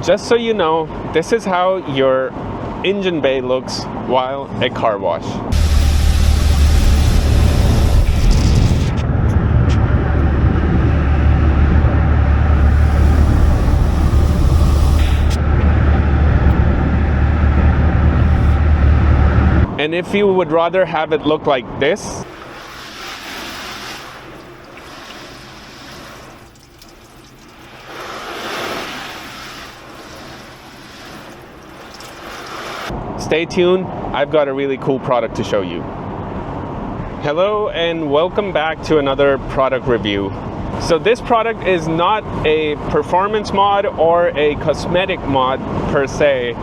just so you know, this is how your engine bay looks while at car wash. And if you would rather have it look like this, stay tuned, I've got a really cool product to show you. Hello and welcome back to another product review. So this product is not a performance mod or a cosmetic mod per se,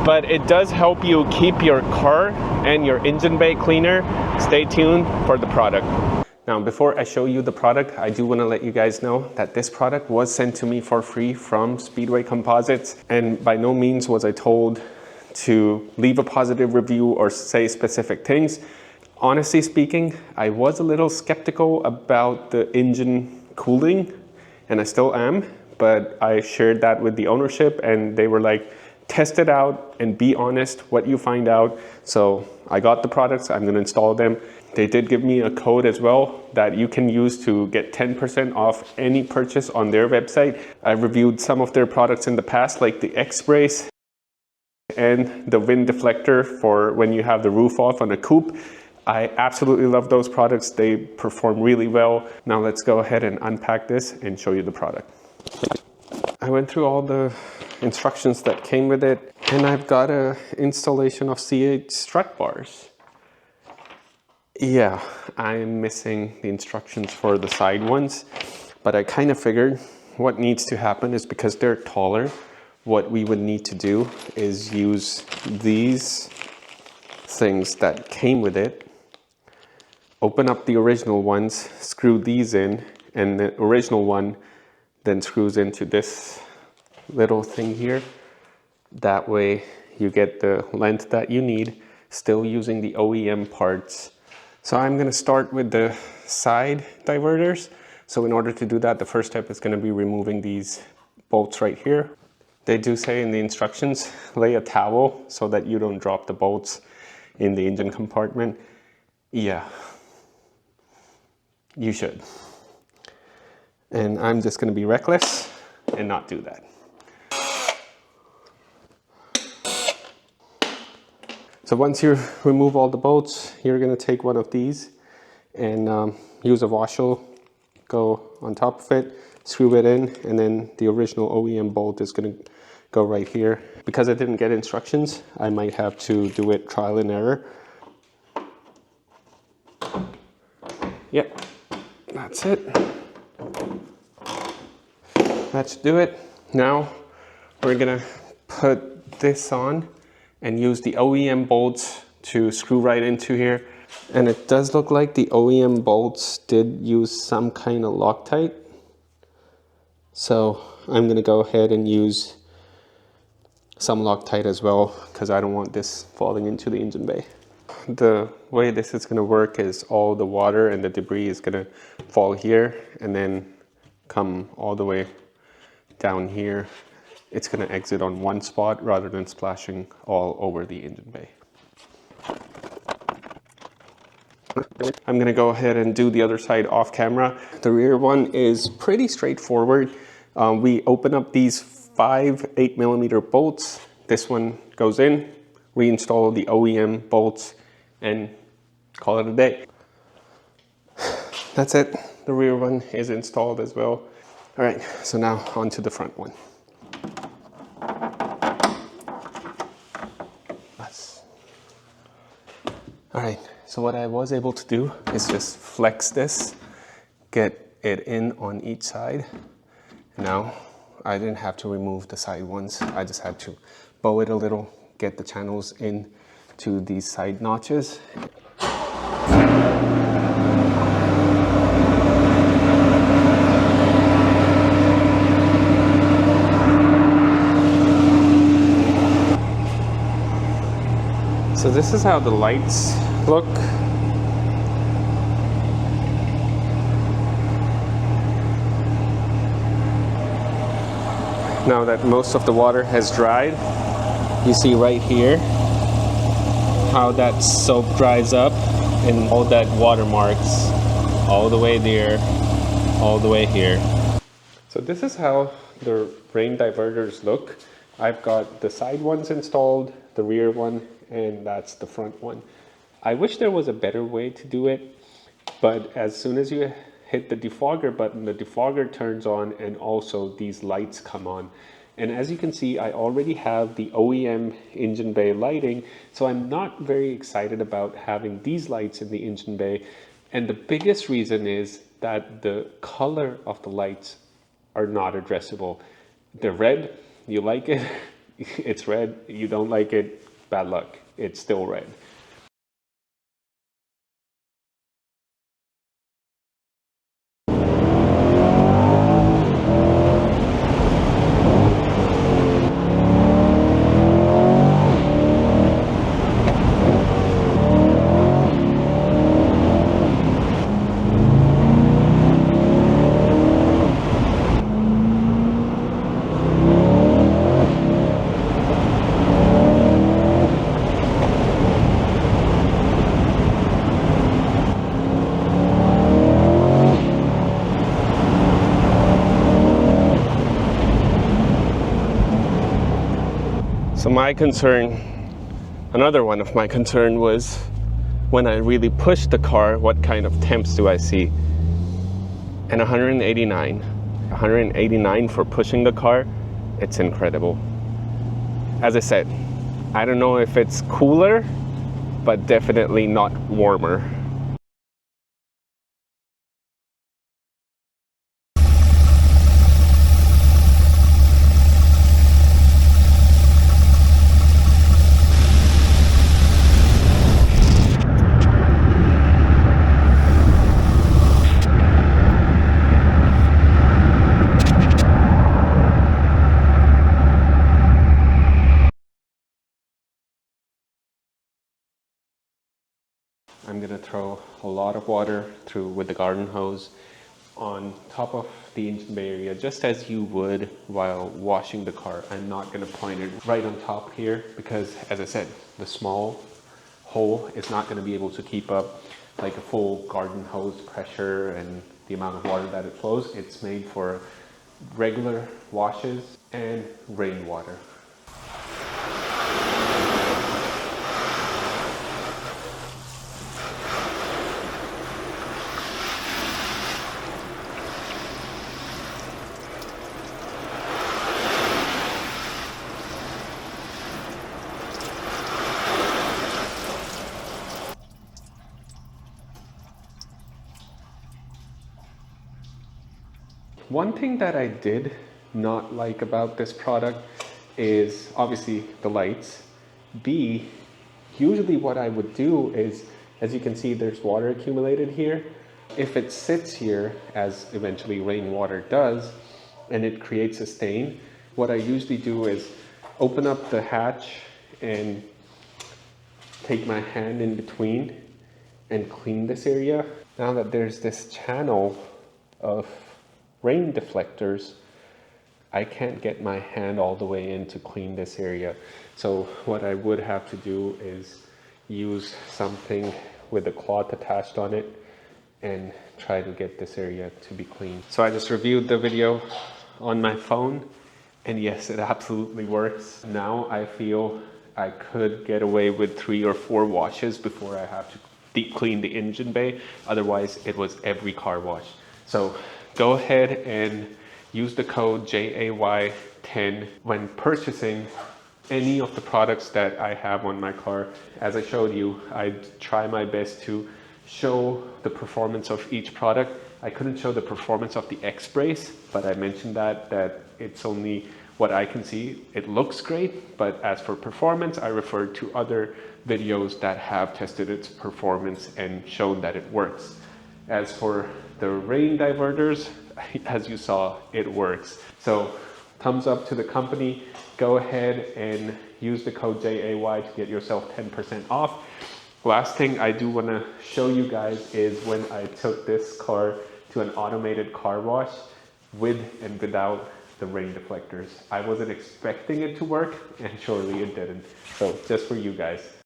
but it does help you keep your car and your engine bay cleaner. Stay tuned for the product. Now, before I show you the product, I do want to let you guys know that this product was sent to me for free from Speedway Composites, and by no means was I told to leave a positive review or say specific things. Honestly speaking, I was a little skeptical about the engine cooling, and I still am, but I shared that with the ownership and they were like, test it out and be honest what you find out. So I got the products, I'm gonna install them. They did give me a code as well that you can use to get 10% off any purchase on their website. I've reviewed some of their products in the past, like the X-Brace and the wind deflector for when you have the roof off on a coupe. I absolutely love those products. They perform really well. Now let's go ahead and unpack this and show you the product. I went through all the instructions that came with it, and I've got an installation of C8 strut bars. Yeah, I'm missing the instructions for the side ones, but I kind of figured what needs to happen is because they're taller, what we would need to do is use these things that came with it, open up the original ones, screw these in, and the original one then screws into this little thing here. That way you get the length that you need, still using the OEM parts. So I'm going to start with the side diverters. So in order to do that, the first step is going to be removing these bolts right here. They do say in the instructions, lay a towel so that you don't drop the bolts in the engine compartment. Yeah, you should. And I'm just going to be reckless and not do that. So once you remove all the bolts, you're going to take one of these and use a washer, go on top of it, screw it in, and then the original OEM bolt is going to go right here. Because I didn't get instructions, I might have to do it trial and error. Yep, that's it. That should do it. Now we're gonna put this on and use the OEM bolts to screw right into here. And it does look like the OEM bolts did use some kind of Loctite. So I'm gonna go ahead and use some Loctite as well, because I don't want this falling into the engine bay. The way this is gonna work is all the water and the debris is gonna fall here and then come all the way down here. It's going to exit on one spot rather than splashing all over the engine bay. I'm going to go ahead and do the other side off camera. The rear one is pretty straightforward. We open up these 5 8mm bolts. This one goes in, reinstall the OEM bolts, and call it a day. That's it. The rear one is installed as well. All right, so now onto the front one. All right, so what I was able to do is just flex this, get it in on each side. Now, I didn't have to remove the side ones. I just had to bow it a little, get the channels in to these side notches. So this is how the lights look. Now that most of the water has dried, you see right here how that soap dries up and all that watermarks all the way there, all the way here. So this is how the rain diverters look. I've got the side ones installed, the rear one, and that's the front one. I wish there was a better way to do it, but as soon as you hit the defogger button, the defogger turns on and also these lights come on. And as you can see, I already have the OEM engine bay lighting, so I'm not very excited about having these lights in the engine bay. And the biggest reason is that the color of the lights are not addressable. They're red, you like it, it's red, you don't like it, bad luck, it's still red. So my concern, another one of my concern was when I really push the car, what kind of temps do I see? And 189 for pushing the car, it's incredible. As I said, I don't know if it's cooler, but definitely not warmer. I'm gonna throw a lot of water through with the garden hose on top of the engine bay area, just as you would while washing the car. I'm not gonna point it right on top here because, as I said, the small hole is not gonna be able to keep up like a full garden hose pressure and the amount of water that it flows. It's made for regular washes and rainwater. One thing that I did not like about this product is obviously the lights. B, usually what I would do is, as you can see, there's water accumulated here. If it sits here, as eventually rainwater does, and it creates a stain, what I usually do is open up the hatch and take my hand in between and clean this area. Now that there's this channel of rain deflectors, I can't get my hand all the way in to clean this area. So what I would have to do is use something with a cloth attached on it and try to get this area to be clean. So I just reviewed the video on my phone, and yes, it absolutely works. Now I feel I could get away with 3 or 4 washes before I have to deep clean the engine bay. Otherwise, it was every car wash. So go ahead and use the code JAY10 when purchasing any of the products that I have on my car. As I showed you, I try my best to show the performance of each product. I couldn't show the performance of the X-Brace, but I mentioned that it's only what I can see. It looks great, but as for performance, I referred to other videos that have tested its performance and shown that it works. As for the rain diverters, as you saw, it works. So thumbs up to the company. Go ahead and use the code JAY to get yourself 10% off. Last thing I do want to show you guys is when I took this car to an automated car wash with and without the rain deflectors. I wasn't expecting it to work, and surely it didn't. So just for you guys.